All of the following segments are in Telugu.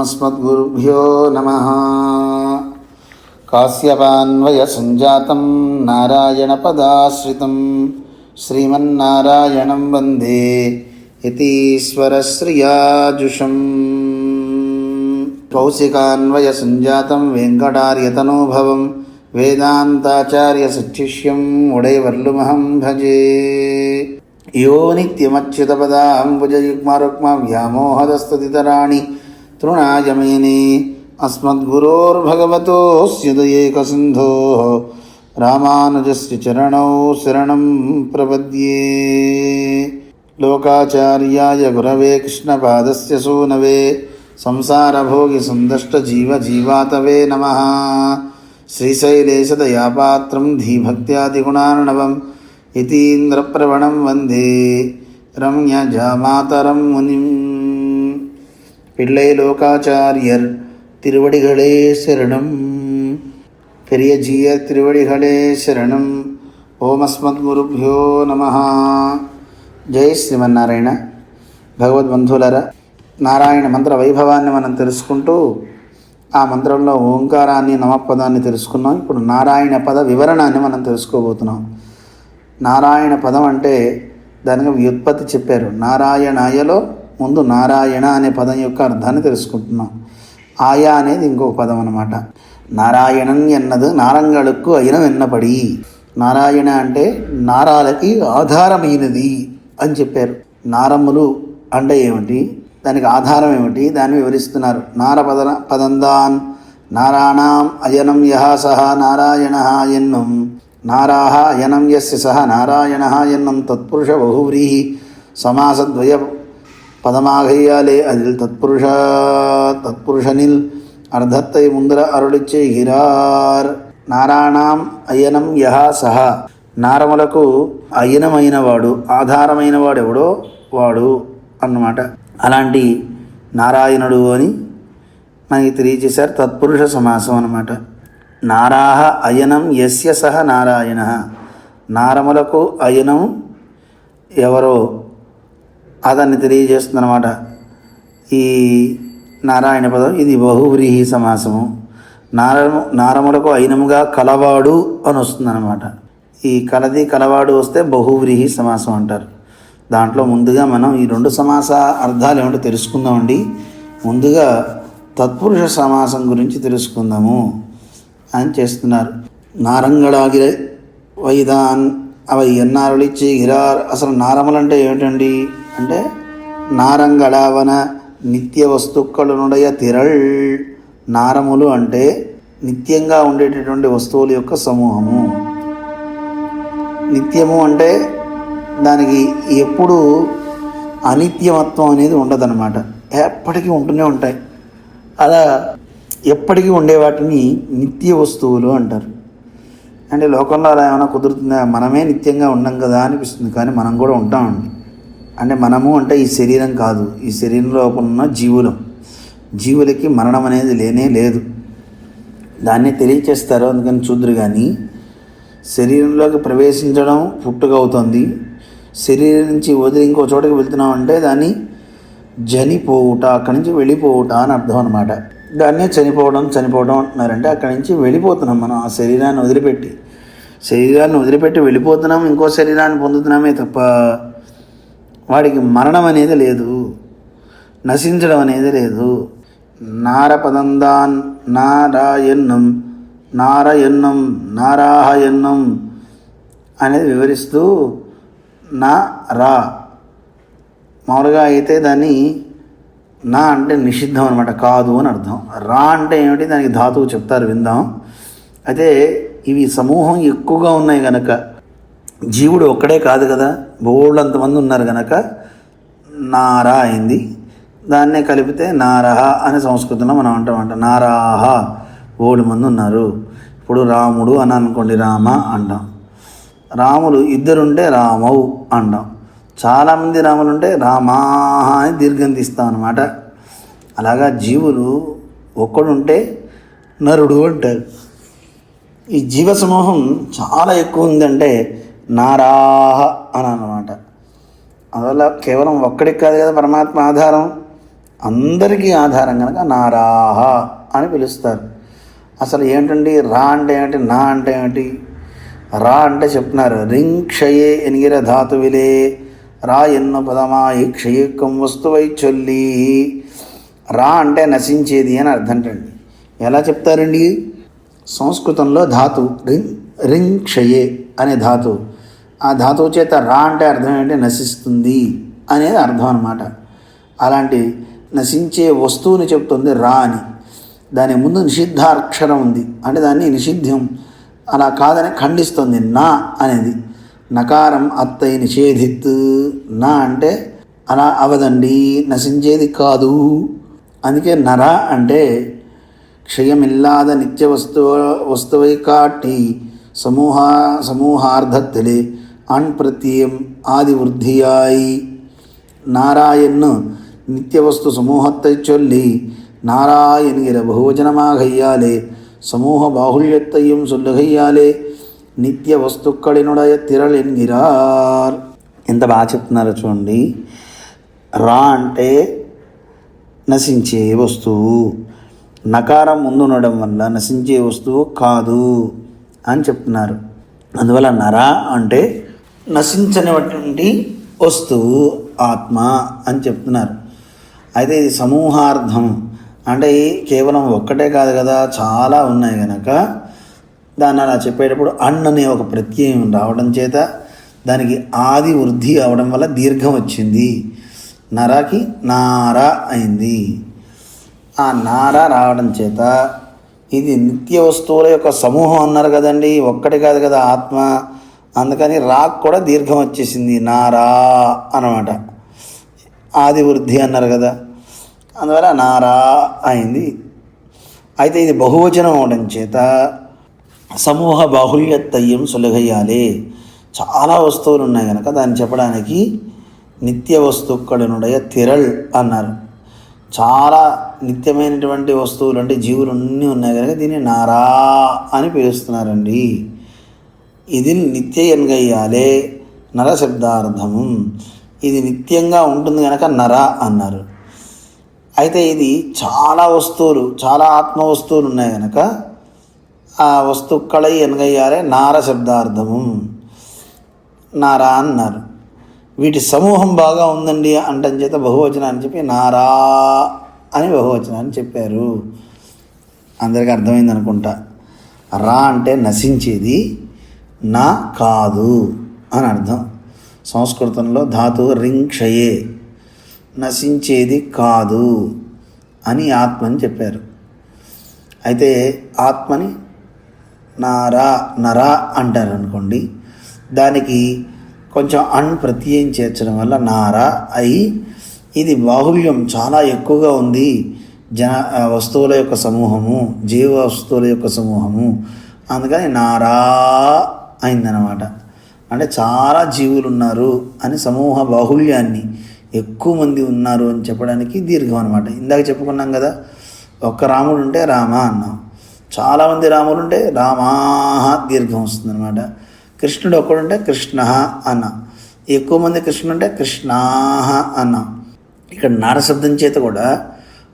ఓమస్మద్గురుభ్యో నమః. కాశ్యపాన్వయ సంజాతం నారాయణపదాశ్రితం శ్రీమన్నారాయణం వందే యతీశ్వరశ్రియాజుషం. కౌశికాన్వయ సంజాతం వెంకటార్యతనోభవం వేదాంతాచార్య సచ్చిష్యం ఉడైవర్లుమహం భజే. యో నిత్యమచ్యుతపదాంబుజయుగ్మరుక్మ వ్యామోహదస్తతితరాణి తృణాయమేనే అస్మద్గురోర్భగవతోస్య దయేకసింధోః రామానుజస్య చరణౌ శరణం ప్రపద్యే. లోకాచార్యాయ గురవే కృష్ణపాదస్య సూనవే సంసారభోగి సందష్టజీవజీవాతవే నమః. శ్రీశైలేశదయాపాత్రం ధీభక్త్యాదిగుణార్ణవం యతీంద్రప్రవణం వందే రమ్యజామాతరం మునిం. పిళ్ళై లోకాచార్యర్ తిరువడిகளே శరణం. పెరియజీయర్ తిరువడిகளே శరణం. ఓమస్మద్గురుభ్యో నమః. జై శ్రీమన్నారాయణ. భగవద్బంధువులారా, నారాయణ మంత్ర వైభవాన్ని మనం తెలుసుకుంటూ ఆ మంత్రంలో ఓంకారాన్ని నమపదాన్ని తెలుసుకున్నాం. ఇప్పుడు నారాయణ పద వివరణాన్ని మనం తెలుసుకోబోతున్నాం. నారాయణ పదం అంటే దానికి వ్యుత్పత్తి చెప్పారు. నారాయణాయలో ముందు నారాయణ అనే పదం యొక్క అర్థాన్ని తెలుసుకుంటున్నాం. ఆయా అనేది ఇంకొక పదం అన్నమాట. నారాయణన్ ఎన్నది నారంగళకు అయినం ఎన్నపడి. నారాయణ అంటే నారాలకి ఆధారమైనది అని చెప్పారు. నారములు అంటే ఏమిటి, దానికి ఆధారం ఏమిటి, దాన్ని వివరిస్తున్నారు. పదందాన్ నారాణం అయనం యహ సహ నారాయణ ఎన్నం నారాహ అయనం యస్య సహ నారాయణ ఎన్నం తత్పురుష బహువ్రీహి సమాసద్వయ పదమాగయ్యాలే அதில் తత్పురుషనిల్ అర్ధత్తై ముందర అరుడిచ్చేగిరార్. నారాణం అయనం యహ సహ, నారములకు అయనమైన వాడు, ఆధారమైన వాడు ఎవడో వాడు అన్నమాట. అలాంటి నారాయణుడు అని మనకి తెలియజేశారు. తత్పురుష సమాసం అన్నమాట. నారాహ అయనం యస్య సహ నారాయణ, నారములకు అయనం ఎవరో అతన్ని తెలియజేస్తుందన్నమాట ఈ నారాయణ పదం. ఇది బహువ్రీహి సమాసము. నారములకు అయినముగా కలవాడు అని వస్తుందన్నమాట. ఈ కలది కలవాడు వస్తే బహువ్రీహి సమాసం అంటారు. దాంట్లో ముందుగా మనం ఈ రెండు సమాస అర్థాలు ఏమిటో తెలుసుకుందామండి. ముందుగా తత్పురుష సమాసం గురించి తెలుసుకుందాము అని చేస్తున్నారు. నారంగళాగిర వైదాన్ అవి ఎన్నారులిచ్చి గిరార్. అసలు నారములంటే ఏమిటండి అంటే నారంగళావన నిత్య వస్తుక్కలునుడయ తిరళ్. నారములు అంటే నిత్యంగా ఉండేటటువంటి వస్తువుల యొక్క సమూహము. నిత్యము అంటే దానికి ఎప్పుడు అనిత్యమత్వం అనేది ఉండదన్నమాట. ఎప్పటికీ ఉంటూనే ఉంటాయి. అలా ఎప్పటికీ ఉండే వాటిని నిత్య వస్తువులు అంటారు. అంటే లోకంలో అలా ఏమైనా కుదురుతుందా? మనమే నిత్యంగా ఉండం కదా అనిపిస్తుంది, కానీ మనం కూడా ఉంటామండి. అంటే మనము అంటే ఈ శరీరం కాదు, ఈ శరీరంలో ఉన్న జీవులకి మరణం అనేది లేనే లేదు. దాన్ని తెలియచేస్తారు. అందుకని చూద్దరు. కానీ శరీరంలోకి ప్రవేశించడం పుట్టుక అవుతుంది. శరీరం నుంచి వదిలి ఇంకో చోటకి వెళ్తున్నాం అంటే దాన్ని జనిపోవుట, అక్కడి నుంచి వెళ్ళిపోవుట అని అర్థం అనమాట. దాన్నే చనిపోవడం అంటున్నారంటే అక్కడి నుంచి వెళ్ళిపోతున్నాం మనం. ఆ శరీరాన్ని వదిలిపెట్టి వెళ్ళిపోతున్నాం, ఇంకో శరీరాన్ని పొందుతున్నామే తప్ప వాడికి మరణం అనేది లేదు, నశించడం అనేది లేదు. నారపదందాన్ నారాయణం నారాయణం నారాయణం అనేది వివరిస్తూ నా రా. మామూలుగా అయితే దాన్ని నా అంటే నిషిద్ధం అనమాట, కాదు అని అర్థం. రా అంటే ఏమిటి, దానికి ధాతువు చెప్తారు, విందాం. అయితే ఇవి సమూహం ఎక్కువగా ఉన్నాయి కనుక, జీవుడు ఒక్కడే కాదు కదా, బోళ్ళంతమంది ఉన్నారు కనుక నారా అయింది. దాన్నే కలిపితే నారహ అని సంస్కృతంలో మనం అంటామంట. నారాహ బోళ్ళు మంది ఉన్నారు. ఇప్పుడు రాముడు అని అనుకోండి, రామ అంటాం. రాములు ఇద్దరుంటే రామవు అంటాం. చాలామంది రాములు ఉంటే రామాహ అని దీర్ఘం తీస్తాం అన్నమాట. అలాగా జీవులు ఒక్కడుంటే నరుడు అంటారు. ఈ జీవ సమూహం చాలా ఎక్కువ ఉందంటే నారాహ అని అన్నమాట. అందువల్ల కేవలం ఒక్కడికి కాదు కదా పరమాత్మ ఆధారం. అందరికీ ఆధారం కనుక నారాహ అని పిలుస్తారు. అసలు ఏంటండి రా అంటే ఏమిటి, నా అంటే ఏమిటి? రా అంటే చెప్తున్నారు, రింగ్ క్షయే ఎనిగిర ధాతువిలే రా ఎన్న పదమాయి క్షయకం వస్తువై చొల్లి. రా అంటే నశించేది అని అర్థం అండి. ఎలా చెప్తారండి? సంస్కృతంలో ధాతు రింగ్ క్షయే అనే ధాతువు, ఆ ధాతువు చేత రా అంటే అర్థం ఏంటి? నశిస్తుంది అనేది అర్థం అన్నమాట. అలాంటి నశించే వస్తువుని చెప్తుంది రా అని. దాని ముందు నిషిద్ధాక్షరం ఉంది, అంటే దాన్ని నిషిద్ధం అలా కాదని ఖండిస్తుంది నా అనేది. నకారం అత్తై నిషేధిత్. నా అంటే అలా అవదండి, నశించేది కాదు. అందుకే నర అంటే క్షయమిల్లాద నిత్య వస్తువై కాట్టి సమూహార్థத்திலே அன் பிரத்யம் ஆதி விருத்தியாய். நாராயண் நித்திய வஸ்து சமூகத்தை சொல்லி நாராயண்கிற பகுவச்சனமாகையாலே సమూహ బాహుళ్యத்தையும் சொல்லுகையாலே నిత్య వస్తుక్களினுடைய తిరల్ ఎన్గిరార్. ఎంత బాగా చెప్తున్నారో చూడండి. రా అంటే నశించే వస్తువు, నకారం ముందు ఉండడం వల్ల నశించే వస్తువు కాదు అని చెప్తున్నారు. అందువల్ల నర అంటే నశించనిటువంటి వస్తువు ఆత్మ అని చెప్తున్నారు. అయితే ఇది సమూహార్థం అంటే కేవలం ఒక్కటే కాదు కదా, చాలా ఉన్నాయి కనుక దాన్ని అలా చెప్పేటప్పుడు అనే ఒక ప్రత్యయం రావడం చేత దానికి ఆది వృద్ధి అవడం వల్ల దీర్ఘం వచ్చింది. నరకి నార అయింది. ఆ నార రావడం చేత ఇది నిత్య వస్తువుల యొక్క సమూహం అన్నారు కదండి, ఒక్కటి కాదు కదా ఆత్మ. అందుకని రాక్ కూడా దీర్ఘం వచ్చేసింది, నారా అన్నమాట. ఆది వృద్ధి అన్నారు కదా, అందువల్ల నారా అయింది. అయితే ఇది బహువచనం అవడం చేత సమూహ బాహుళ్యత్తయ్యం సులభయ్యాలి. చాలా వస్తువులు ఉన్నాయి కనుక దాన్ని చెప్పడానికి నిత్య వస్తుక్కడనుడయ తిరల్ అన్నారు. చాలా నిత్యమైనటువంటి వస్తువులు అంటే జీవులు అన్నీ ఉన్నాయి కనుక దీన్ని నారా అని పిలుస్తున్నారండి. ఇది నిత్య ఎన్గయ్యాలే నరశబ్దార్థము. ఇది నిత్యంగా ఉంటుంది కనుక నర అన్నారు. అయితే ఇది చాలా వస్తువులు, చాలా ఆత్మ వస్తువులు ఉన్నాయి కనుక ఆ వస్తుక్కళై ఎన్గయ్యాలే నార శబ్దార్థము నారా అన్నారు. వీటి సమూహం బాగా ఉందండి అంటం చేత బహువచనాన్ని చెప్పి నారా అని బహువచనాన్ని చెప్పారు. అందరికీ అర్థమైంది అనుకుంటా. రా అంటే నశించేది, నా కాదు అని అర్థం. సంస్కృతంలో ధాతు రింగ్ క్షయే, నశించేది కాదు అని ఆత్మని చెప్పారు. అయితే ఆత్మని నారా నరా అంటారు అనుకోండి, దానికి కొంచెం అన్ ప్రత్యయం చేర్చడం వల్ల నారా అయి ఇది బాహుళ్యం చాలా ఎక్కువగా ఉంది. వస్తువుల యొక్క సమూహము, జీవ వస్తువుల యొక్క సమూహము, అందుకని నారా అయిందనమాట. అంటే చాలా జీవులు ఉన్నారు అని, సమూహ బాహుళ్యాన్ని ఎక్కువ మంది ఉన్నారు అని చెప్పడానికి దీర్ఘం అనమాట. ఇందాక చెప్పుకున్నాం కదా, ఒక్క రాముడు ఉంటే రామ అన్నాం, చాలామంది రాములు ఉంటే రామాహ దీర్ఘం వస్తుంది అనమాట. కృష్ణుడు ఒక్కడుంటే కృష్ణ అన్న, ఎక్కువ మంది కృష్ణుడు అంటే కృష్ణాహ అన్న. ఇక్కడ నరశబ్దం చేత కూడా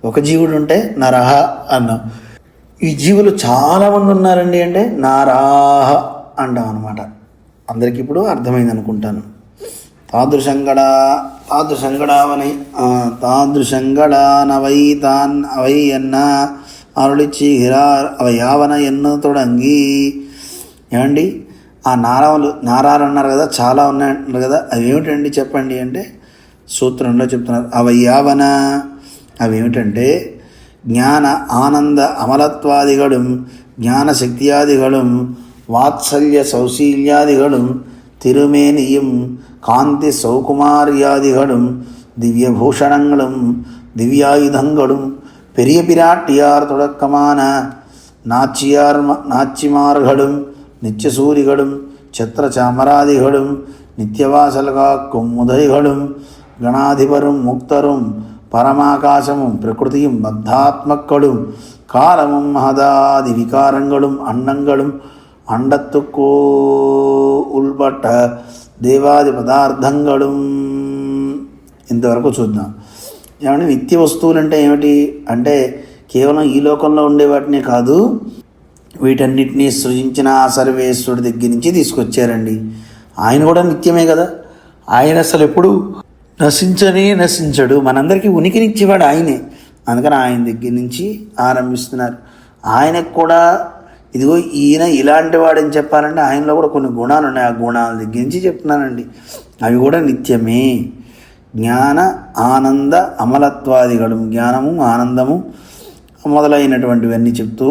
ఒక జీవుడు ఉంటే నరహ అన్నాం. ఈ జీవులు చాలామంది ఉన్నారండి అంటే నారాహ అంటాం అనమాట. అందరికీ ఇప్పుడు అర్థమైంది అనుకుంటాను. తాదృశంగడానవై తాన్ అవై ఎన్న అరుళిచ్చి హిరార్ అవ యావన ఎన్ను తొడంగి. ఏమండి ఆ నారాలు అన్నారు కదా, చాలా ఉన్నాయంటున్నారు కదా, అవి ఏమిటండి చెప్పండి అంటే సూత్రంలో చెప్తున్నారు. అవయావన అవేమిటంటే జ్ఞాన ఆనంద అమలత్వాదిగళం, జ్ఞానశక్తియాదిగళం, వాత్సల్య సౌశీల్యాదిగళం, తిరుమేనియం காந்தி சௌகுமாரியாதிகளும், திவ்யபூஷணங்களும், திவ்யாயுதங்களும், பெரிய பிராட்டியார் தொடக்கமான நாச்சிமார்களும், நித்தியசூரிகளும், சத்திர சாமராதிகளும், நித்தியவாசல் காக்கும் முதலிகளும், கணாதிபரும் முக்தரும், பரமாகாசமும் பிரகிருதியும் பத்தாத்மக்களும், காலமும் மகதாதி விகாரங்களும், அண்டங்களும், అండత్తుకు ఉల్బట్ట దేవాది పదార్థంగళం. ఇంతవరకు చూద్దాం. ఏమంటే నిత్య వస్తువులు అంటే ఏమిటి అంటే కేవలం ఈ లోకంలో ఉండే వాటినే కాదు, వీటన్నిటినీ సృజించిన ఆ సర్వేశ్వరుడి దగ్గర నుంచి తీసుకొచ్చారండి. ఆయన కూడా నిత్యమే కదా, ఆయన అసలు ఎప్పుడు నశించడు, మనందరికీ ఉనికినిచ్చేవాడు ఆయనే. అందుకని ఆయన దగ్గర నుంచి ఆరంభిస్తున్నారు. ఆయనకు కూడా ఇదిగో ఈయన ఇలాంటి వాడని చెప్పాలంటే ఆయనలో కూడా కొన్ని గుణాలు ఉన్నాయి, ఆ గుణాల దగ్గర నుంచి చెప్తున్నానండి. అవి కూడా నిత్యమే. జ్ఞాన ఆనంద అమలత్వాదిగడం, జ్ఞానము ఆనందము మొదలైనటువంటివన్నీ చెప్తూ,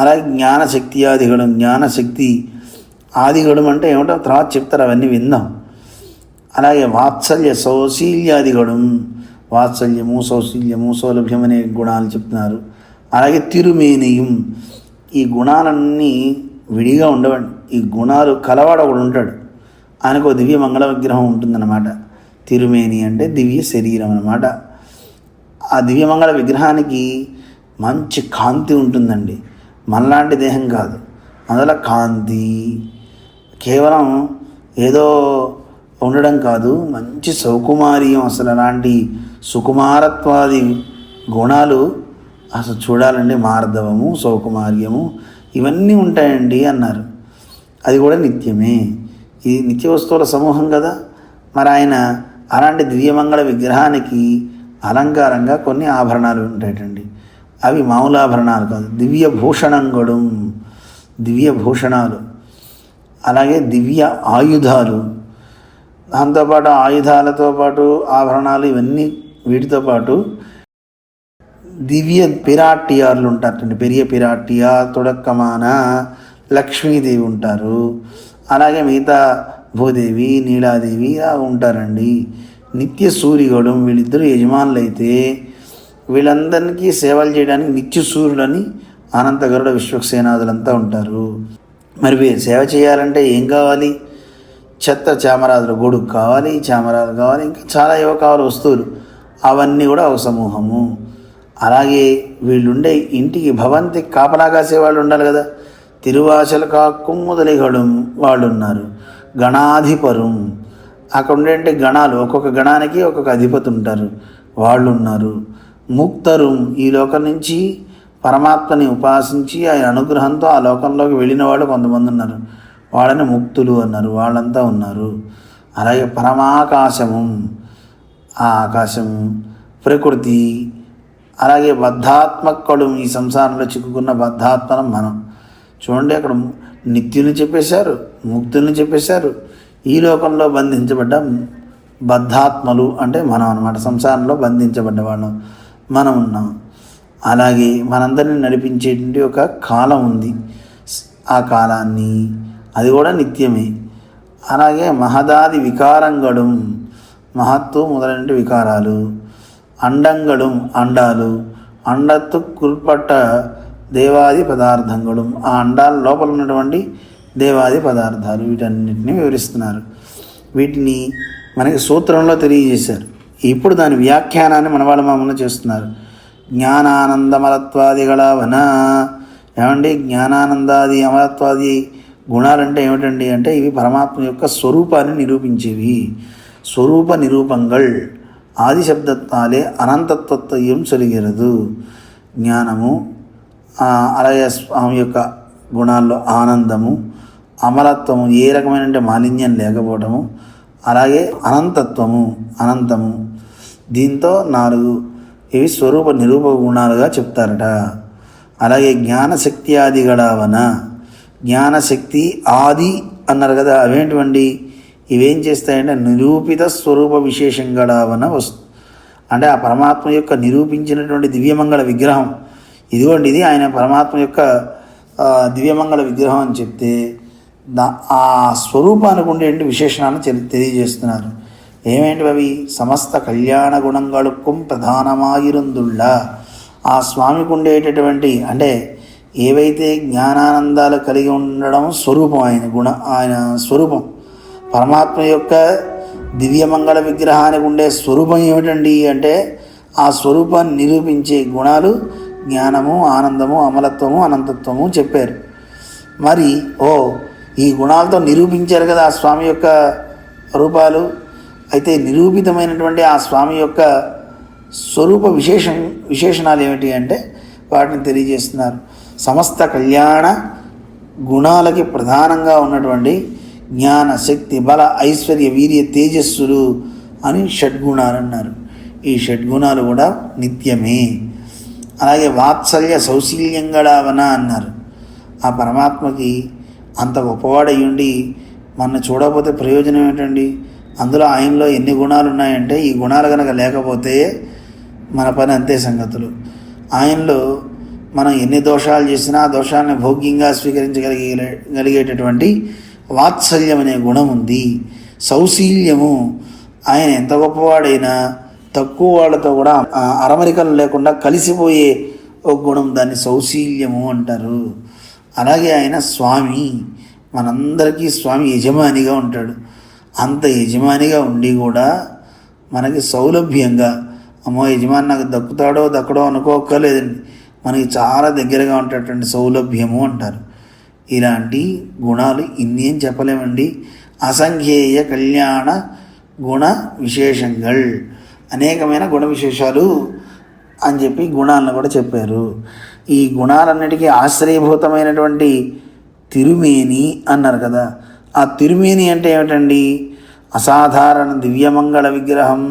అలాగే జ్ఞానశక్తి ఆదిగడం, జ్ఞానశక్తి ఆదిగడం అంటే ఏమిటో తర్వాత చెప్తారు, అవన్నీ విందాం. అలాగే వాత్సల్య సౌశీల్యాదిగడం, వాత్సల్యము సౌశీల్యము సౌలభ్యం అనే గుణాలు చెప్తున్నారు. అలాగే తిరుమేనియం, ఈ గుణాలన్నీ విడిగా ఉండవండి. ఈ గుణాలు కలవాడు ఒకడు ఉంటాడు, ఆయనకు దివ్య మంగళ విగ్రహం ఉంటుందన్నమాట. తిరుమేని అంటే దివ్య శరీరం అన్నమాట. ఆ దివ్యమంగళ విగ్రహానికి మంచి కాంతి ఉంటుందండి, మనలాంటి దేహం కాదు. అందువల్ల కాంతి కేవలం ఏదో ఉండడం కాదు, మంచి సౌకుమార్యం, అసలు అలాంటి సుకుమారత్వాది గుణాలు అసలు చూడాలండి. మార్ధవము సౌకుమార్యము ఇవన్నీ ఉంటాయండి అన్నారు. అది కూడా నిత్యమే. ఇది నిత్య వస్తువుల సమూహం కదా. మరి ఆయన అలాంటి దివ్యమంగళ విగ్రహానికి అలంకారంగా కొన్ని ఆభరణాలు ఉంటాయటండి. అవి మామూలు ఆభరణాలు కాదు, దివ్య భూషణంగడం, దివ్య భూషణాలు. అలాగే దివ్య ఆయుధాలు, దాంతోపాటు ఆయుధాలతో పాటు ఆభరణాలు ఇవన్నీ, వీటితో పాటు దివ్య పిరాట్టియార్లు ఉంటారండి. పెరియ పిరాట్టియా తొడక్కమాన లక్ష్మీదేవి ఉంటారు. అలాగే మిగతా భూదేవి నీలాదేవి ఉంటారండి. నిత్య సూర్యుగడం, వీళ్ళిద్దరూ యజమానులు అయితే వీళ్ళందరికీ సేవలు చేయడానికి నిత్య సూర్యులని అనంత గరుడ విశ్వక్సేనాదులంతా ఉంటారు. మరి సేవ చేయాలంటే ఏం కావాలి? చెత్త చామరాజుల గొడుగు కావాలి, చామరాలు కావాలి, ఇంకా చాలా ఏవో కావాలి వస్తువులు, అవన్నీ కూడా ఒక సమూహము. అలాగే వీళ్ళుండే ఇంటికి భవంతి కాపలా కాసేవాళ్ళు ఉండాలి కదా. తిరువాచల కాక్కుం మొదలిగడం వాళ్ళు ఉన్నారు. గణాధిపరం, అక్కడ ఉండే గణాలు, ఒక్కొక్క గణానికి ఒక్కొక్క అధిపతి ఉంటారు, వాళ్ళు ఉన్నారు. ముక్తరం, ఈ లోకం నుంచి పరమాత్మని ఉపాసించి ఆయన అనుగ్రహంతో ఆ లోకంలోకి వెళ్ళిన వాళ్ళు కొంతమంది ఉన్నారు, వాళ్ళని ముక్తులు అన్నారు, వాళ్ళంతా ఉన్నారు. అలాగే పరమాకాశము, ఆ ఆకాశము, ప్రకృతి, అలాగే బద్ధాత్మకడు, ఈ సంసారంలో చిక్కుకున్న బద్ధాత్మనం మనం. చూడండి, అక్కడ నిత్యుని చెప్పేశారు, ముక్తుల్ని చెప్పేశారు. ఈ లోకంలో బంధించబడ్డ బద్ధాత్మలు అంటే మనం అన్నమాట. సంసారంలో బంధించబడ్డ వాళ్ళం మనం ఉన్నాం. అలాగే మనందరినీ నడిపించేటువంటి ఒక కాలం ఉంది, ఆ కాలాన్ని, అది కూడా నిత్యమే. అలాగే మహదాది వికారంగడం, మహత్తు మొదలైన వికారాలు. అండంగడం, అండాలు, అండత్తు కుల్పట్ట దేవాది పదార్థంగడం, ఆ అండాల లోపల ఉన్నటువంటి దేవాది పదార్థాలు, వీటన్నిటిని వివరిస్తున్నారు. వీటిని మనకి సూత్రంలో తెలియజేశారు. ఇప్పుడు దాని వ్యాఖ్యానాన్ని మన వాళ్ళ మామూలు చేస్తున్నారు. జ్ఞానానందమలత్వాదిగళ వన, ఏమండి జ్ఞానానందాది అమలత్వాది గుణాలంటే ఏమిటండి అంటే ఇవి పరమాత్మ యొక్క స్వరూపాన్ని నిరూపించేవి. స్వరూప నిరూపంగళ్ ఆది శబ్దత్వాలే అనంతత్వత్వం సరిగిరదు. జ్ఞానము, అలాగే స్వామి యొక్క గుణాల్లో ఆనందము, అమలత్వము, ఏ రకమైన మాలిన్యం లేకపోవటము, అలాగే అనంతత్వము, అనంతము. దీంతో 4 ఇవి స్వరూప నిరూప గుణాలుగా చెప్తారట. అలాగే జ్ఞానశక్తి ఆది గడావన, జ్ఞానశక్తి ఆది అన్నారు కదా, అవేంటివండి? ఇవేం చేస్తాయంటే నిరూపిత స్వరూప విశేషం గడావన అంటే ఆ పరమాత్మ యొక్క నిరూపించినటువంటి దివ్యమంగళ విగ్రహం ఇదిగోండి, ఇది ఆయన పరమాత్మ యొక్క దివ్యమంగళ విగ్రహం అని చెప్తే ఆ స్వరూపానికి ఉండే విశేషణాలను తెలియజేస్తున్నారు. ఏమేంటివి అవి? సమస్త కళ్యాణ గుణంగళుక్కం ప్రధానమాయిరుందుళ్ళ, ఆ స్వామికి ఉండేటటువంటి అంటే ఏవైతే జ్ఞానానందాలు కలిగి ఉండడం స్వరూపం, ఆయన స్వరూపం. పరమాత్మ యొక్క దివ్యమంగళ విగ్రహానికి ఉండే స్వరూపం ఏమిటండి అంటే ఆ స్వరూపాన్ని నిరూపించే గుణాలు జ్ఞానము, ఆనందము, అమలత్వము, అనంతత్వము చెప్పారు. మరి ఈ గుణాలతో నిరూపించారు కదా ఆ స్వామి యొక్క రూపాలు. అయితే నిరూపితమైనటువంటి ఆ స్వామి యొక్క స్వరూప విశేషణాలు ఏమిటి అంటే వాటిని తెలియజేస్తున్నారు. సమస్త కళ్యాణ గుణాలకి ప్రధానంగా ఉన్నటువంటి జ్ఞాన, శక్తి, బల, ఐశ్వర్య, వీర్య, తేజస్సులు అని షడ్గుణాలు అన్నారు. ఈ షడ్గుణాలు కూడా నిత్యమే. అలాగే వాత్సల్య సౌశీల్యంగళావన అన్నారు. ఆ పరమాత్మకి అంత గొప్పవాడయ్యుండి మన చూడకపోతే ప్రయోజనం ఏంటండి? అందులో ఆయనలో ఎన్ని గుణాలు ఉన్నాయంటే ఈ గుణాలు కనుక లేకపోతే మన పని అంతే సంగతులు. మనం ఎన్ని దోషాలు చేసినా ఆ దోషాలను భోగ్యంగా స్వీకరించగలిగేటటువంటి వాత్సల్యం అనే గుణం ఉంది. సౌశీల్యము, ఆయన ఎంత గొప్పవాడైనా తక్కువ వాళ్ళతో కూడా అరమరికలు లేకుండా కలిసిపోయే ఒక గుణం, దాన్ని సౌశీల్యము అంటారు. అలాగే ఆయన స్వామి, మనందరికీ స్వామి యజమానిగా ఉంటాడు. అంత యజమానిగా ఉండి కూడా మనకి సౌలభ్యంగా, అమ్మో యజమాని నాకు దక్కడో అనుకోక్కర్లేదండి, మనకి చాలా దగ్గరగా ఉండేటువంటి సౌలభ్యము అంటారు. ఇలాంటి గుణాలు ఇన్ని ఏం చెప్పలేమండి. అసంఖ్యేయ కళ్యాణ గుణ విశేషంగల్, అనేకమైన గుణ విశేషాలు అని చెప్పి గుణాలను కూడా చెప్పారు. ఈ గుణాలన్నిటికీ ఆశ్రయభూతమైనటువంటి తిరుమేని అన్నారు కదా. ఆ తిరుమేని అంటే ఏమిటండి? అసాధారణ దివ్యమంగళ విగ్రహం.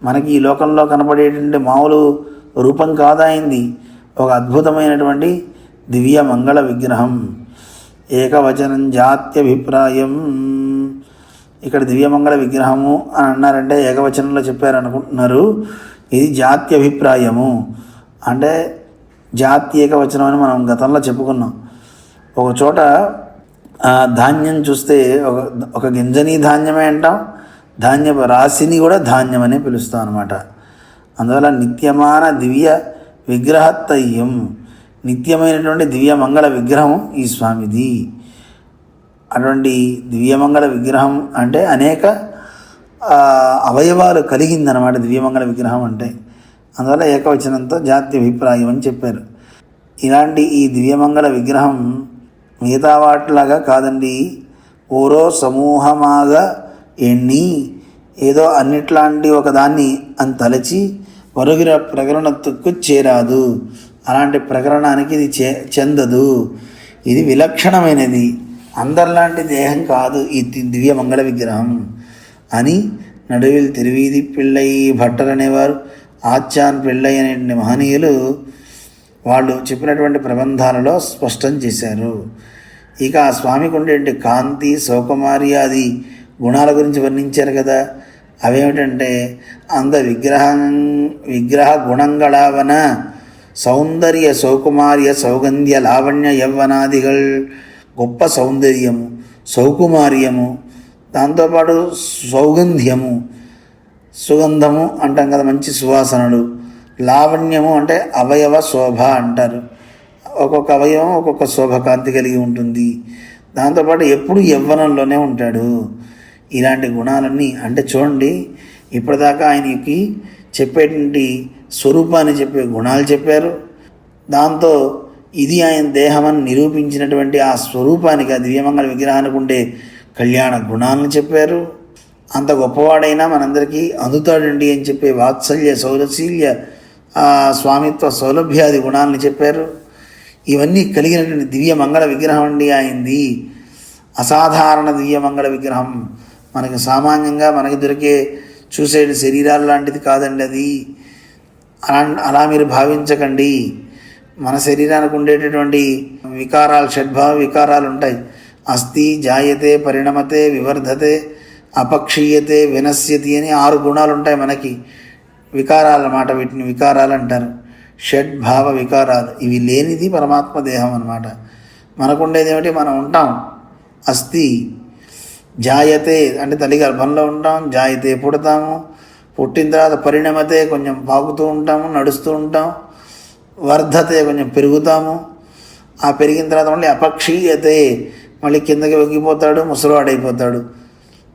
మనకి ఈ లోకంలో కనపడేటువంటి మామూలు రూపం కాదాయింది, ఒక అద్భుతమైనటువంటి దివ్యమంగళ విగ్రహం. ఏకవచనం జాత్యభిప్రాయం. ఇక్కడ దివ్యమంగళ విగ్రహము అని అన్నారంటే ఏకవచనంలో చెప్పారనుకుంటున్నారు. ఇది జాత్యభిప్రాయము అంటే జాతి ఏకవచనం అని మనం గతంలో చెప్పుకున్నాం. ఒక చోట ధాన్యం చూస్తే ఒక గింజని ధాన్యమే అంటాం, ధాన్యపు రాశిని కూడా ధాన్యం అనే పిలుస్తాం అనమాట. అందువల్ల నిత్యమాన దివ్య విగ్రహత్తయ్యం, నిత్యమైనటువంటి దివ్యమంగళ విగ్రహం ఈ స్వామిది. అటువంటి దివ్యమంగళ విగ్రహం అంటే అనేక అవయవాలు కలిగిందనమాట దివ్యమంగళ విగ్రహం అంటే. అందువల్ల ఏకవచనంతో జాతి అభిప్రాయం అని చెప్పారు. ఇలాంటి ఈ దివ్యమంగళ విగ్రహం మిగతా వాటిలాగా కాదండి. ఓరో సమూహమాగా ఎన్ని ఏదో అన్నిట్లాంటి ఒకదాన్ని అని తలచి వరుగుర ప్రకరణకు చేరాదు. అలాంటి ప్రకరణానికి ఇది చెందదు. ఇది విలక్షణమైనది, అందరిలాంటి దేహం కాదు ఈ దివ్యమంగళ విగ్రహం అని నడువిల్ తిరువీధి పిళ్ళై భట్టలు అనేవారు, ఆచ్యాన్ పిళ్ళై అనే మహనీయులు వాళ్ళు చెప్పినటువంటి ప్రబంధాలలో స్పష్టం చేశారు. ఇక ఆ స్వామికి ఉండేటువంటి కాంతి, సౌకుమార్యాది గుణాల గురించి వర్ణించారు కదా. అవేమిటంటే విగ్రహ గుణంగళావన సౌందర్య సౌకుమార్య సౌగంధ్య లావణ్య యవ్వనాదిగల్. గొప్ప సౌందర్యము, సౌకుమార్యము, దాంతోపాటు సౌగంధ్యము, సుగంధము అంటాం కదా, మంచి సువాసనలు. లావణ్యము అంటే అవయవ శోభ అంటారు. ఒక్కొక్క అవయవం ఒక్కొక్క శోభకాంతి కలిగి ఉంటుంది. దాంతోపాటు ఎప్పుడు యవ్వనంలోనే ఉంటాడు. ఇలాంటి గుణాలన్నీ అంటే చూడండి, ఇప్పటిదాకా ఆయనకి చెప్పేటువంటి స్వరూపాన్ని చెప్పే గుణాలు చెప్పారు. దాంతో ఇది ఆయన దేహమని నిరూపించినటువంటి ఆ స్వరూపానికి, ఆ దివ్యమంగళ విగ్రహానికి ఉండే కళ్యాణ గుణాలను చెప్పారు. అంత గొప్పవాడైనా మనందరికీ అందుతాడండి అని చెప్పే వాత్సల్య సౌరశీల్య స్వామిత్వ సౌలభ్యాది గుణాలను చెప్పారు. ఇవన్నీ కలిగినటువంటి దివ్యమంగళ విగ్రహం అండి ఆయనది. అసాధారణ దివ్యమంగళ విగ్రహం. మనకి సామాన్యంగా మనకి దొరికే చూసే శరీరాలు లాంటిది కాదండి అది. అలా మీరు భావించకండి. మన శరీరానికి ఉండేటటువంటి వికారాలు, షడ్భావ వికారాలు ఉంటాయి. అస్థి, జాయతే, పరిణమతే, వివర్ధతే, అపక్షీయతే, వినశ్యతి అని 6 గుణాలు ఉంటాయి మనకి. వికారాలు అన్నమాట, వీటిని వికారాలు అంటారు. షడ్భావ వికారాలు ఇవి లేనిది పరమాత్మ దేహం అన్నమాట. మనకుండేది ఏమిటి? మనం ఉంటాం అస్థి. జాయతే అంటే తల్లి గర్భంలో ఉంటాం, జాయతే పుడతాము, పుట్టిన తర్వాత పరిణమతే కొంచెం పాకుతూ ఉంటాము, నడుస్తూ ఉంటాం, వర్ధతే కొంచెం పెరుగుతాము, ఆ పెరిగిన తర్వాత మళ్ళీ అపక్షీయతే మళ్ళీ కిందకి వంగిపోతాడు, ముసలివాడైపోతాడు,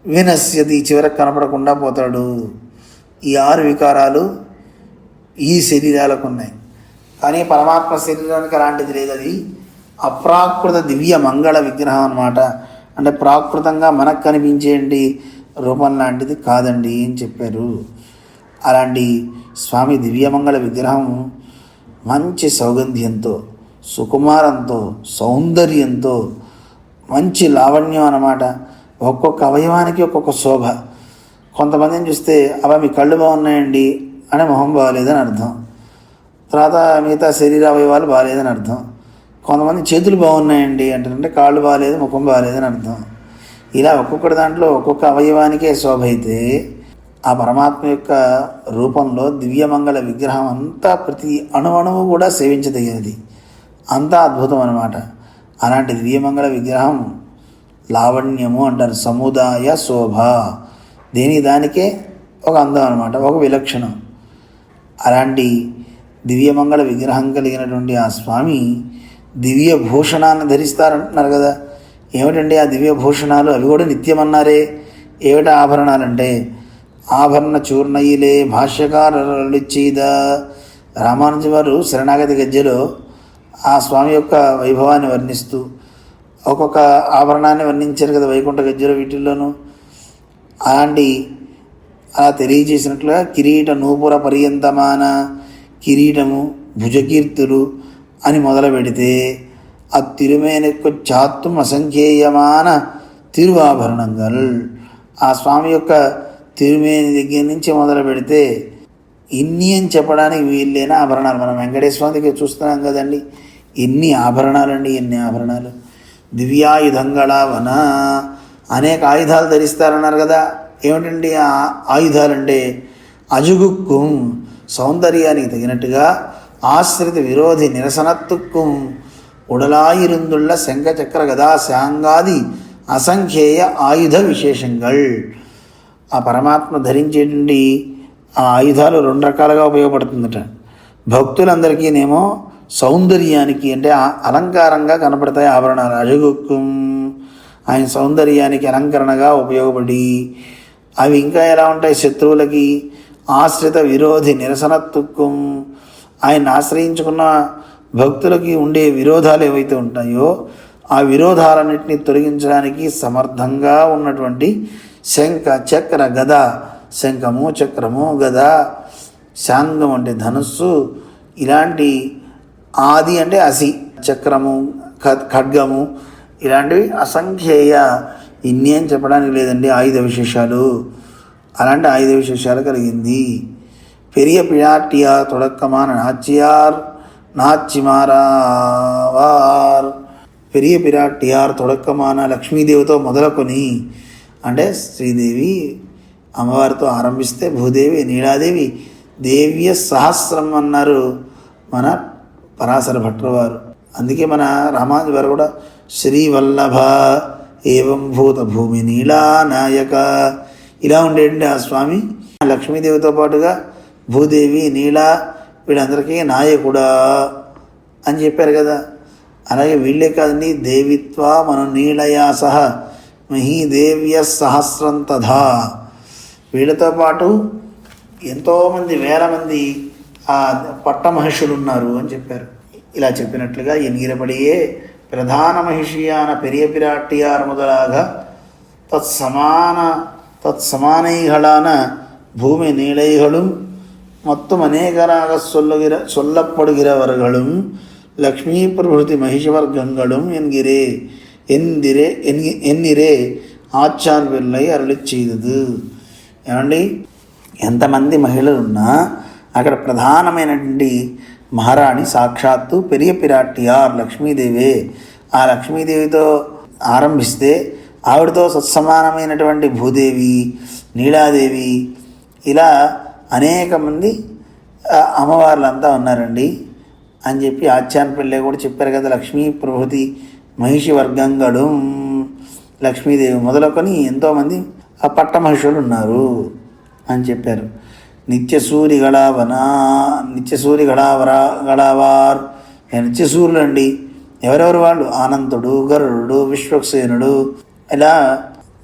వినశ్యతి చివరకు కనపడకుండా పోతాడు. ఈ 6 వికారాలు ఈ శరీరాలకు ఉన్నాయి. కానీ పరమాత్మ శరీరానికి అలాంటిది లేదు. అది అప్రాకృత దివ్య మంగళ విగ్రహం అన్నమాట. అంటే ప్రాకృతంగా మనకు కనిపించేంటి రూపం లాంటిది కాదండి అని చెప్పారు. అలాంటి స్వామి దివ్యమంగళ విగ్రహం మంచి సౌగంధ్యంతో, సుకుమారంతో, సౌందర్యంతో, మంచి లావణ్యం అన్నమాట. ఒక్కొక్క అవయవానికి ఒక్కొక్క శోభ. కొంతమందిని చూస్తే అవి మీ కళ్ళు బాగున్నాయండి అని మొహం బాగాలేదని అర్థం, తర్వాత మిగతా శరీర అవయవాలు బాగాలేదని అర్థం. కొంతమంది చేతులు బాగున్నాయండి అంటే కాళ్ళు బాగాలేదు, ముఖం బాగాలేదని అర్థం. ఇలా ఒక్కొక్కటి దాంట్లో ఒక్కొక్క అవయవానికే శోభ అయితే, ఆ పరమాత్మ యొక్క రూపంలో దివ్యమంగళ విగ్రహం అంతా ప్రతి అణువణువు కూడా సేవించదగినది, అంతా అద్భుతం అన్నమాట. అలాంటి దివ్యమంగళ విగ్రహం లావణ్యము అంటారు, సముదాయ శోభ. దానికే ఒక అందం అన్నమాట, ఒక విలక్షణం. అలాంటి దివ్యమంగళ విగ్రహం కలిగినటువంటి ఆ స్వామి దివ్య భూషణాన్ని ధరిస్తారంటున్నారు కదా. ఏమిటండి ఆ దివ్య భూషణాలు? అవి కూడా నిత్యమన్నారే. ఏమిటి ఆభరణాలంటే, ఆభరణ చూర్ణయిలే భాష్యకారులిచ్చీద. రామానుజ వారు శరణాగతి గద్యలో ఆ స్వామి యొక్క వైభవాన్ని వర్ణిస్తూ ఒక్కొక్క ఆభరణాన్ని వర్ణించారు కదా వైకుంఠ గద్యలో. వీటిల్లోనూ అలాంటి అలా తెలియజేసినట్లుగా కిరీట నూపుర పర్యంతమాన కిరీటము, భుజకీర్తులు అని మొదలు పెడితే అత్తిరుమేనెక్కు చాత్తుం అసంఖ్యేయమాన తిరువాభరణంగల్. ఆ స్వామి యొక్క తిరుమేని దగ్గర నుంచి మొదలు పెడితే ఇన్ని అని చెప్పడానికి వీళ్ళైన ఆభరణాలు. మనం వెంకటేశ్వర దగ్గర చూస్తున్నాం కదండి, ఎన్ని ఆభరణాలండి, ఎన్ని ఆభరణాలు. దివ్యాయుధంగళ వన, అనేక ఆయుధాలు ధరిస్తారన్నారు కదా. ఏమిటండి ఆ ఆయుధాలంటే, అజుగుక్కుం సౌందర్యానికి తగినట్టుగా, ఆశ్రిత విరోధి నిరసనత్తుక్కుం ఉడలాయిరుందుళ్ళ శంఖచక్ర గదా శాంగాది అసంఖ్యేయ ఆయుధ విశేషంగల్. ఆ పరమాత్మ ధరించేటువంటి ఆ ఆయుధాలు రెండు రకాలుగా ఉపయోగపడుతుందట. భక్తులందరికీనేమో సౌందర్యానికి అంటే అలంకారంగా కనపడతాయి ఆభరణాలు. అజగుక్కుం ఆయన సౌందర్యానికి అలంకరణగా ఉపయోగపడి, అవి ఇంకా ఎలా ఉంటాయి శత్రువులకి, ఆశ్రిత విరోధి నిరసనత్తుక్కుం ఆయన ఆశ్రయించుకున్న భక్తులకి ఉండే విరోధాలు ఏవైతే ఉంటాయో ఆ విరోధాలన్నింటినీ తొలగించడానికి సమర్థంగా ఉన్నటువంటి శంఖ చక్ర గద, శంఖము చక్రము గద, శాంగం అంటే ధనుస్సు, ఇలాంటి ఆది అంటే అసి, చక్రము ఖడ్గము, ఇలాంటివి అసంఖ్యేయ. ఇన్ని అని చెప్పడానికి లేదండి ఆయుధ విశేషాలు. అలాంటి ఆయుధ విశేషాలు కలిగింది. పెరియ పిళాటియార్ తొడక్కమాన నాచియార్ నాచిమారావార్. పెరియ పిరాటియార్ తొడక్కమాన లక్ష్మీదేవితో మొదలుకొని, అంటే శ్రీదేవి అమ్మవారితో ఆరంభిస్తే భూదేవి, నీలాదేవి, దేవ్య సహస్రం అన్నారు మన పరాశర భట్టర్ వారు. అందుకే మన రామానుజ వారు కూడా శ్రీవల్లభ ఏవం భూత భూమి నీలా నాయక, ఇలా ఉండేటండి ఆ స్వామి. లక్ష్మీదేవితో పాటుగా భూదేవి, నీల వీళ్ళందరికీ నాయకుడా అని చెప్పారు కదా. అలాగే వీళ్ళే కాదండి, దేవిత్వ మన నీలయా సహ మహీదేవ్య సహస్రం తథా. వీళ్ళతో పాటు ఎంతోమంది వేల మంది ఆ పట్టమహిషులు ఉన్నారు అని చెప్పారు. ఇలా చెప్పినట్లుగా ఎన్గిరపడియే ప్రధాన మహిషియాన పెరియ పిరాటియార్ మొదలాగ தத்சமானைகளான பூமி நீளைகளும் மற்றும் அநேகராக சொல்லப்படுகிறவர்களும் லக்ஷ்மி பிரபுதி மகிஷவர்க்கங்களும் ఎన్నిరే ఆచార్ పిల్లై అరళి చేయదు. ఏమండి, ఎంతమంది మహిళలు ఉన్నా అక్కడ ప్రధానమైనటువంటి మహారాణి సాక్షాత్తు పెరియ పిరాటియార్ లక్ష్మీదేవే. ఆ లక్ష్మీదేవితో ఆరంభిస్తే ఆవిడతో సత్సమానమైనటువంటి భూదేవి, నీలాదేవి, ఇలా అనేక మంది అమ్మవార్లంతా ఉన్నారండి అని చెప్పి ఆచార్య పిల్లే కూడా చెప్పారు కదా. లక్ష్మీ ప్రభుతి మహిషి వర్గంగడు, లక్ష్మీదేవి మొదలుకొని ఎంతోమంది ఆ పట్ట మహిషులు ఉన్నారు అని చెప్పారు. నిత్యసూరి గళావార్ నిత్యసూరులు అండి. ఎవరెవరు వాళ్ళు? అనంతుడు, గరుడు, విశ్వక్సేనుడు, ఇలా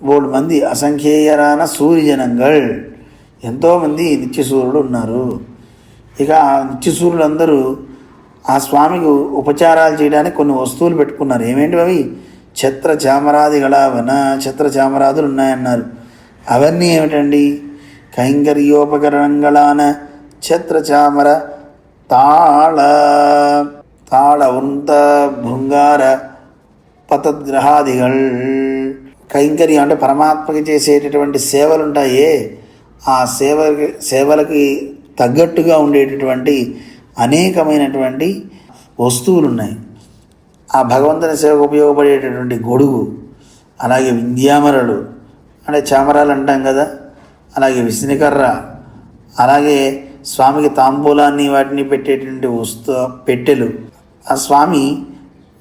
3 మంది అసంఖ్యేయరాన సూర్యజనంగల్, ఎంతోమంది నిత్యసూరులు ఉన్నారు. ఇక ఆ నిత్యసూరులందరూ ఆ స్వామికి ఉపచారాలు చేయడానికి కొన్ని వస్తువులు పెట్టుకున్నారు. ఏమేంటి అవి? ఛత్ర చామరాదిగళావన, ఛత్ర చామరాదులు ఉన్నాయన్నారు. అవన్నీ ఏమిటండి? కైంకర్యోపకరణంగళాన ఛత్రచామర తాళ తాళ ఉంత భృంగార పతద్గ్రహాదిగల్. కైంకర్యం అంటే పరమాత్మకి చేసేటటువంటి సేవలు ఉంటాయే, ఆ సేవలకి తగ్గట్టుగా ఉండేటటువంటి అనేకమైనటువంటి వస్తువులు ఉన్నాయి. ఆ భగవంతుని సేవకు ఉపయోగపడేటటువంటి గొడుగు, అలాగే వింధ్యామరలు అంటే చామరాలు అంటాం కదా, అలాగే విష్ణుకర్ర, అలాగే స్వామికి తాంబూలాన్ని వాటిని పెట్టేటువంటి పెట్టెలు. ఆ స్వామి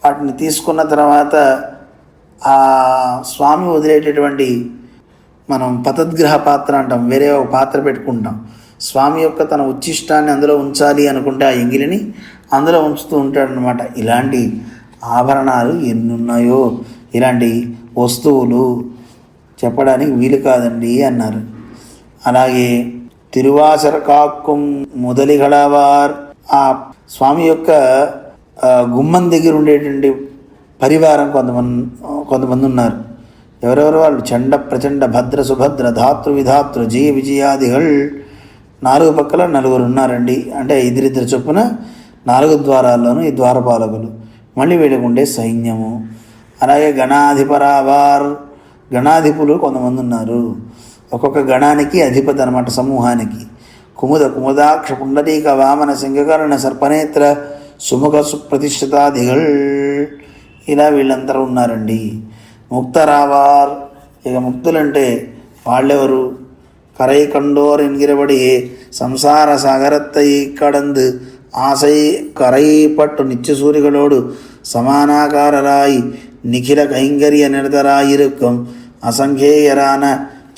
వాటిని తీసుకున్న తర్వాత ఆ స్వామి వదిలేటటువంటి మనం పతద్గ్రహ పాత్ర అంటాం, వేరే ఒక పాత్ర పెట్టుకుంటాం. స్వామి యొక్క తన ఉచ్ఛిష్టాన్ని అందులో ఉంచాలి అనుకుంటే ఆ ఎంగిలిని అందులో ఉంచుతూ ఉంటాడనమాట. ఇలాంటి ఆభరణాలు ఎన్నున్నాయో, ఇలాంటి వస్తువులు చెప్పడానికి వీలు కాదండి అన్నారు. అలాగే తిరువాసర కాక్కుం మొదలిగలవార్, ఆ స్వామి యొక్క గుమ్మం దగ్గర ఉండేటువంటి పరివారం కొంతమంది ఉన్నారు. ఎవరెవరు వాళ్ళు? చండ ప్రచండ భద్ర సుభద్ర ధాతృ విధాతృ జయ విజయాదిగల్. 4 పక్కల 4 ఉన్నారండి. అంటే ఇద్దరిద్దరు చొప్పున 4 ద్వారాల్లోనూ ఈ ద్వారపాలకులు, మళ్ళీ వీళ్ళకు ఉండే సైన్యము. అలాగే గణాధిపరావార్, గణాధిపులు కొంతమంది ఉన్నారు. ఒక్కొక్క గణానికి అధిపతి అనమాట, సమూహానికి. కుముదాక్ష పుండరీక వామన సింగకర్ణ సర్పనేత్ర సుముఖ సుప్రతిష్ఠితాదిగల్, ఇలా వీళ్ళందరూ ఉన్నారండి. ముక్తరావార్, ఇక ముక్తులంటే వాళ్ళెవరు? కరై కండోర్ ఎన్గిరబడి సంసార సాగరత్తై కడందు ఆశై కరై పట్టు నిత్య సూరిகளோடு సమానాకారరాయి నిఖిల కైంకర్య నిరతరాయిరుక్కం అసంఖ్యేయరాన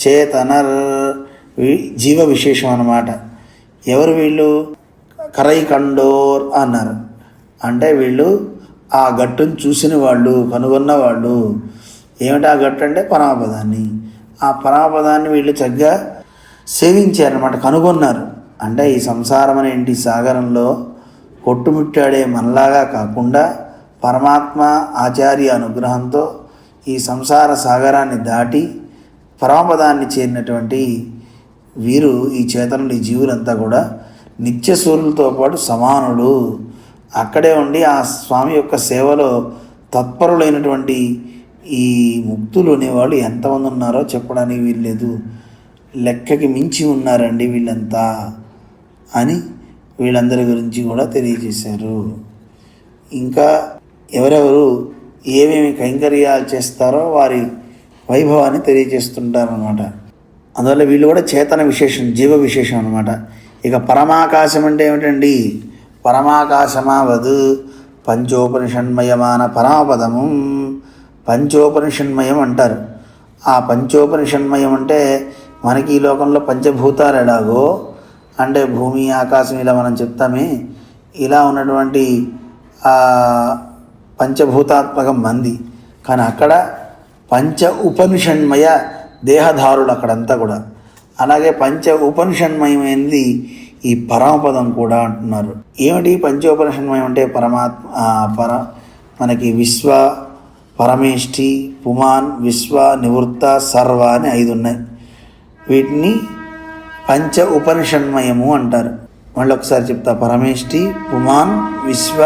చేతనర్. జీవ విశేషం అన్నమాట. ఎవరు వీళ్ళు? కరై కండోర్ అన్నారు. అంటే వీళ్ళు ఆ గట్టును చూసిన వాళ్ళు, కనుగొన్న వాళ్ళు. ఏమిటి ఆ గట్టు అంటే? పరమపదాన్ని. ఆ పరమపదాన్ని వీళ్ళు చక్కగా సేవించారనమాట, కనుగొన్నారు. అంటే ఈ సంసారం అనే ఇంటి సాగరంలో కొట్టుమిట్టాడే మనలాగా కాకుండా పరమాత్మ ఆచార్య అనుగ్రహంతో ఈ సంసార సాగరాన్ని దాటి పరమపదాన్ని చేరినటువంటి వీరు, ఈ చేతనులు, ఈ జీవులంతా కూడా నిత్య సూర్యులతో పాటు సమానులు. అక్కడే ఉండి ఆ స్వామి యొక్క సేవలో తత్పరులైనటువంటి ఈ ముక్తులు అనేవాళ్ళు ఎంతమంది ఉన్నారో చెప్పడానికి వీల్లేదు. లెక్కకి మించి ఉన్నారండి వీళ్ళంతా అని వీళ్ళందరి గురించి కూడా తెలియజేశారు. ఇంకా ఎవరెవరు ఏమేమి కైంకర్యాలు చేస్తారో వారి వైభవాన్ని తెలియజేస్తుంటారనమాట. అందువల్ల వీళ్ళు కూడా చేతన విశేషం, జీవ విశేషం అనమాట. ఇక పరమాకాశం అంటే ఏమిటండి? పరమాకాశమావదు పంచోపనిషన్మయమాన పరమపదము. పంచోపనిషన్మయం అంటారు. ఆ పంచోపనిషన్మయం అంటే మనకి ఈ లోకంలో పంచభూతాలు ఎలాగో, అంటే భూమి ఆకాశం ఇలా మనం చెప్తామే, ఇలా ఉన్నటువంటి పంచభూతాత్మకం మంది. కానీ అక్కడ పంచ ఉపనిషన్మయ దేహధారులు అక్కడంతా కూడా. అలాగే పంచ ఉపనిషన్మయమైనది ఈ పరమపదం కూడా అంటున్నారు. ఏమిటి పంచోపనిషన్మయం అంటే? మనకి విశ్వ, పరమేష్ఠి, పుమాన్, విశ్వ, నివృత్త, సర్వ అని 5 ఉన్నాయి. వీటిని పంచ ఉపనిషన్మయము అంటారు. మళ్ళీ ఒకసారి చెప్తా. పరమేష్ఠి, పుమాన్, విశ్వ,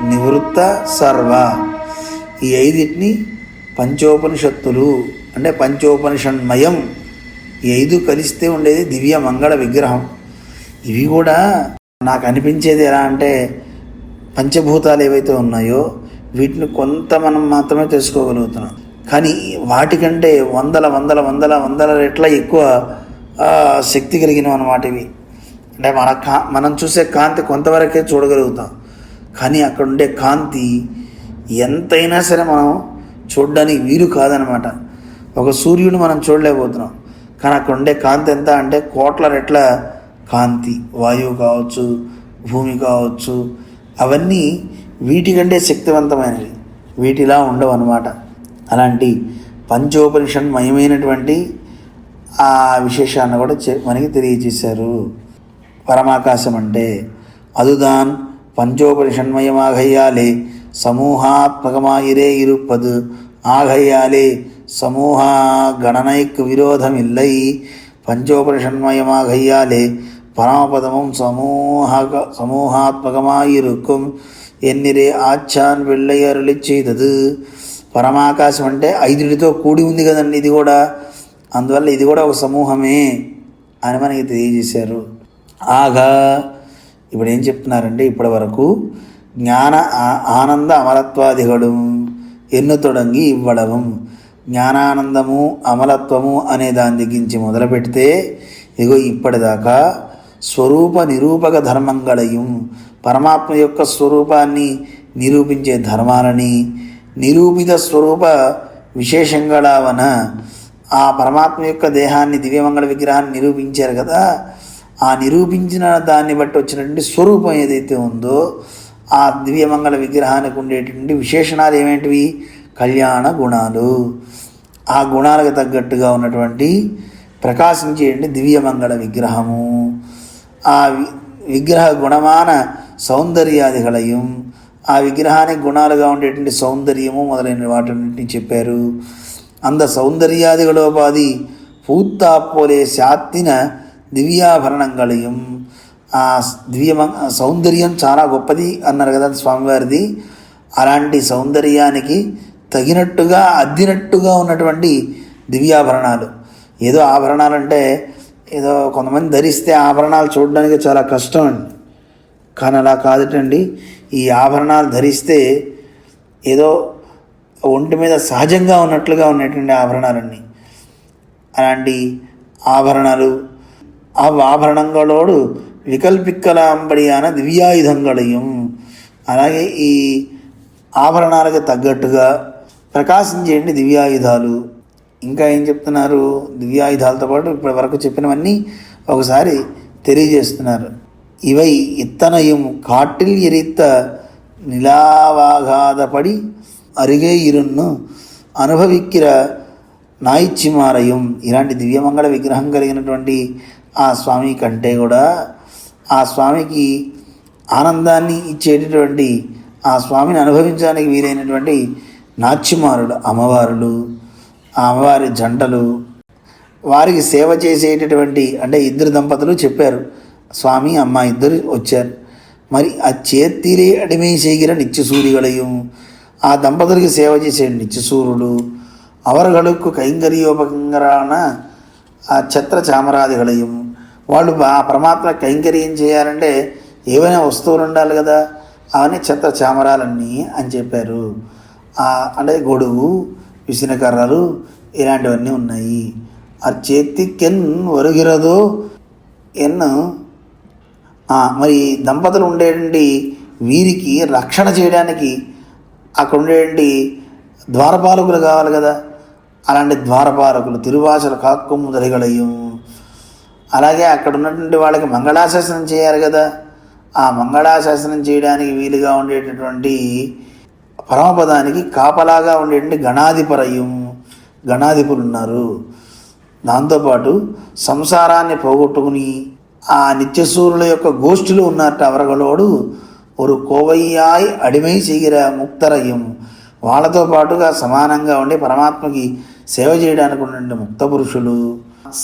నివృత్త, సర్వ, ఈ 5టిని పంచోపనిషత్తులు అంటే పంచోపనిషన్మయం. ఈ 5 కలిస్తే ఉండేది దివ్య మంగళ విగ్రహం. ఇవి కూడా నాకు అనిపించేది ఎలా అంటే, పంచభూతాలు ఏవైతే ఉన్నాయో వీటిని కొంత మనం మాత్రమే తెలుసుకోగలుగుతున్నాం. కానీ వాటికంటే వందల రెట్ల ఎక్కువ శక్తి కలిగినవి అన్నమాట ఇవి. అంటే మనం చూసే కాంతి కొంతవరకే చూడగలుగుతాం. కానీ అక్కడ ఉండే కాంతి ఎంతైనా సరే మనం చూడడానికి వీలు కాదనమాట. ఒక సూర్యుడు మనం చూడలేకపోతున్నాం. కానీ అక్కడ ఉండే కాంతి ఎంత అంటే కోట్ల రెట్ల కాంతి. వాయువు కావచ్చు, భూమి కావచ్చు, అవన్నీ వీటికంటే శక్తివంతమైనవి. వీటిలా ఉండవు అన్నమాట. అలాంటి పంచోపనిషన్మయమైనటువంటి ఆ విశేషాన్ని కూడా మనకి తెలియజేశారు. పరమాకాశం అంటే அதுதான் பஞ்சோபனிஷன்மயமாகையாலே சமூகாத்மகமாயிரே இருப்பது ஆகையாலே சமூக கணனைக்கு விரோதம் இல்லை. பஞ்சோபனிஷன்மயமாகையாலே பரமபதமும் సమూహాత్మకమాయిరుக்கும் ఎన్నిరే ఆచ్ఛాన్ వెళ్ళై అరుళి చేయదదు. పరమాకాశం అంటే 5టితో కూడి ఉంది కదండి, ఇది కూడా. అందువల్ల ఇది కూడా ఒక సమూహమే అని మనకి తెలియజేశారు. ఆగా ఇప్పుడు ఏం చెప్తున్నారంటే, ఇప్పటి వరకు జ్ఞాన ఆనంద అమలత్వాదిగడు ఎన్ను తొడంగి ఇవ్వడము, జ్ఞానానందము అమలత్వము అనే దాని దిగించి మొదలు పెడితే ఇగో ఇప్పటిదాకా స్వరూప నిరూపక ధర్మంగళయం, పరమాత్మ యొక్క స్వరూపాన్ని నిరూపించే ధర్మాలని, నిరూపిత స్వరూప విశేషంగళవన ఆ పరమాత్మ యొక్క దేహాన్ని దివ్యమంగళ విగ్రహాన్ని నిరూపించారు కదా, ఆ నిరూపించిన దాన్ని బట్టి వచ్చినటువంటి స్వరూపం ఏదైతే ఉందో ఆ దివ్యమంగళ విగ్రహానికి ఉండేటువంటి విశేషణాలు ఏమేంటివి? కళ్యాణ గుణాలు. ఆ గుణాలకు తగ్గట్టుగా ఉన్నటువంటి ప్రకాశించేటువంటి దివ్యమంగళ విగ్రహము, ఆ విగ్రహ గుణమాన సౌందర్యాదిగళయం, ఆ విగ్రహానికి గుణాలుగా ఉండేటువంటి సౌందర్యము మొదలైన వాటిని చెప్పారు. అంద సౌందర్యాదిగళోపాధి పూత్తాపోలే శాత్తిన దివ్యాభరణంగళయం, ఆ సౌందర్యం చాలా గొప్పది అన్నారు కదా స్వామివారిది. అలాంటి సౌందర్యానికి తగినట్టుగా అద్దినట్టుగా ఉన్నటువంటి దివ్యాభరణాలు. ఏదో ఆభరణాలు అంటే ఏదో కొంతమంది ధరిస్తే ఆభరణాలు చూడడానికి చాలా కష్టం అండి, కానీ అలా కాదుటండి. ఈ ఆభరణాలు ధరిస్తే ఏదో ఒంటి మీద సహజంగా ఉన్నట్లుగా ఉన్నటువంటి ఆభరణాలన్నీ. అలాంటి ఆభరణాలు ఆభరణంగళోడు వికల్పిక్కలాంబడియాన దివ్యాయుధంగళయం. అలాగే ఈ ఆభరణాలకు తగ్గట్టుగా ప్రకాశించేయండి దివ్యాయుధాలు. ఇంకా ఏం చెప్తున్నారు? దివ్యాయుధాలతో పాటు ఇప్పటి వరకు చెప్పినవన్నీ ఒకసారి తెలియజేస్తున్నారు. ఇవై ఇత్తనయం కాటిల్ ఎరిత్త నిలావాగాదపడి అరిగే ఇరున్ను అనుభవిక్కిర నాయిచ్చిమారయం. ఇలాంటి దివ్యమంగళ విగ్రహం కలిగినటువంటి ఆ స్వామి కంటే కూడా ఆ స్వామికి ఆనందాన్ని ఇచ్చేటటువంటి ఆ స్వామిని అనుభవించడానికి వీలైనటువంటి నాచ్యమారులు అమ్మవారులు, ఆ అమ్మవారి జంటలు, వారికి సేవ చేసేటటువంటి అంటే 2 దంపతులు చెప్పారు, స్వామి అమ్మ 2 వచ్చారు. మరి ఆ చేతిరే అడిమే செய்கிற నిత్యసూరిగளையும், ఆ దంపతులకి సేవ చేసే నిత్యసూరులు, అవர்களுக்கு కైంకర్యోపకంగరాన ఆ ఛత్ర చామరాదిగளையும், వాళ్ళు ఆ పరమాత్మ కైంకర్యం చేయాలంటే ఏవైనా వస్తువులు ఉండాలి కదా, అవన్నీ ఛత్ర చామరాలన్నీ అని చెప్పారు. అంటే గొడుగు, విసినకర్రలు ఇలాంటివన్నీ ఉన్నాయి. ఆ చేతికెన్ ఒరుగిరదో ఎన్ను. మరి దంపతులు ఉండేటువంటి వీరికి రక్షణ చేయడానికి అక్కడ ఉండేటువంటి ద్వారపాలకులు కావాలి కదా, అలాంటి ద్వారపాలకులు తిరువాసల కాక్కొమ్ము దరిగలయ్యం. అలాగే అక్కడ ఉన్నటువంటి వాళ్ళకి మంగళాశాసనం చేయాలి కదా, ఆ మంగళాశాసనం చేయడానికి వీలుగా ఉండేటటువంటి పరమపదానికి కాపలాగా ఉండేటువంటి గణాధిపరయ్యం, గణాధిపులు ఉన్నారు. దాంతోపాటు సంసారాన్ని పోగొట్టుకుని ఆ నిత్యసూరుల యొక్క గోష్ఠిలో ఉన్నట్టు అవరగలోడు ஒரு కోవయ్యాయ్ అడిమై செய்கிற ముక్తరయ్యం. వాళ్ళతో పాటుగా సమానంగా ఉండి పరమాత్మకి సేవ చేయడానికి ఉన్నటువంటి ముక్త పురుషులు,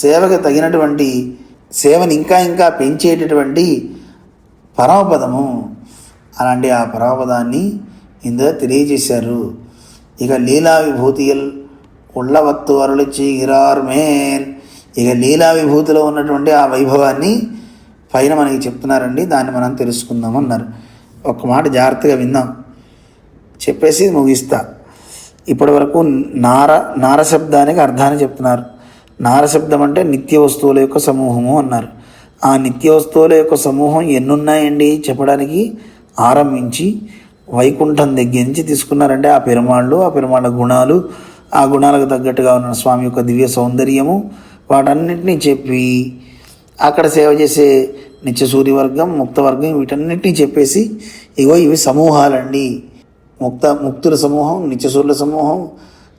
సేవకి తగినటువంటి సేవని ఇంకా ఇంకా పెంచేటటువంటి పరమపదము. అలాంటి ఆ పరమపదాన్ని ఇందులో తెలియజేశారు. ఇక లీలా విభూతియల్ ఉళ్ళవత్తు అరుళి చీగిరార్ మేల్. ఇక లీలా విభూతిలో ఉన్నటువంటి ఆ వైభవాన్ని పైన మనకి చెప్తున్నారండి, దాన్ని మనం తెలుసుకుందాం అన్నారు. ఒక మాట జాగ్రత్తగా విందాం, చెప్పేసి ముగిస్తా. ఇప్పటి వరకు నారశబ్దానికి అర్థాన్ని చెప్తున్నారు. నారశబ్దం అంటే నిత్య వస్తువుల యొక్క సమూహము అన్నారు. ఆ నిత్య వస్తువుల యొక్క సమూహం ఎన్నున్నాయండి చెప్పడానికి ఆరంభించి వైకుంఠం దగ్గర నుంచి తీసుకున్నారంటే ఆ పెరుమాళ్ళు, ఆ పెరుమాళ్ళ గుణాలు, ఆ గుణాలకు తగ్గట్టుగా ఉన్న స్వామి యొక్క దివ్య సౌందర్యము, వాటన్నిటినీ చెప్పి అక్కడ సేవ చేసే నిత్యసూర్యవర్గం, ముక్తవర్గం, వీటన్నిటినీ చెప్పేసి ఇగో ఇవి సమూహాలండి. ముక్తుల సమూహం, నిత్యసూర్యుల సమూహం,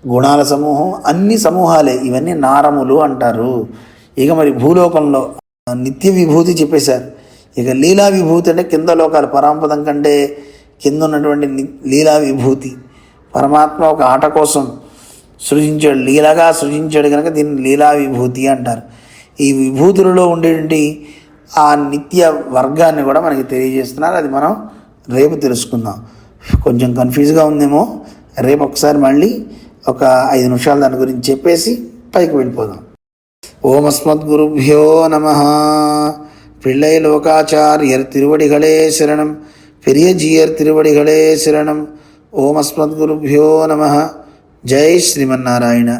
గుణాల సమూహం, అన్ని సమూహాలే. ఇవన్నీ నారములు అంటారు. ఇక మరి భూలోకంలో నిత్య విభూతి చెప్పేశారు. ఇక లీలా విభూతి అంటే కింద లోకాలు, పరమపదం కంటే కింద ఉన్నటువంటి లీలా విభూతి. పరమాత్మ ఒక ఆట కోసం సృజించాడు, లీలగా సృజించాడు కనుక దీన్ని లీలా విభూతి అంటారు. ఈ విభూతులలో ఉండేటువంటి ఆ నిత్య వర్గాన్ని కూడా మనకి తెలియజేస్తున్నారు. అది మనం రేపు తెలుసుకుందాం. కొంచెం కన్ఫ్యూజ్గా ఉందేమో, రేపు ఒకసారి మళ్ళీ ఒక 5 నిమిషాలు దాని గురించి చెప్పేసి పైకి వెళ్ళిపోదాం. ஓம் அஸ்மத்குருभ्यो நமः. பிள்ளை லோகாச்சாரியர் திருவடிகளே சரணம். பெரிய ஜீயர் திருவடிகளே சரணம். ஓம் அஸ்மத்குருभ्यो நமः. ஜெய் ஸ்ரீமன்னாராயண.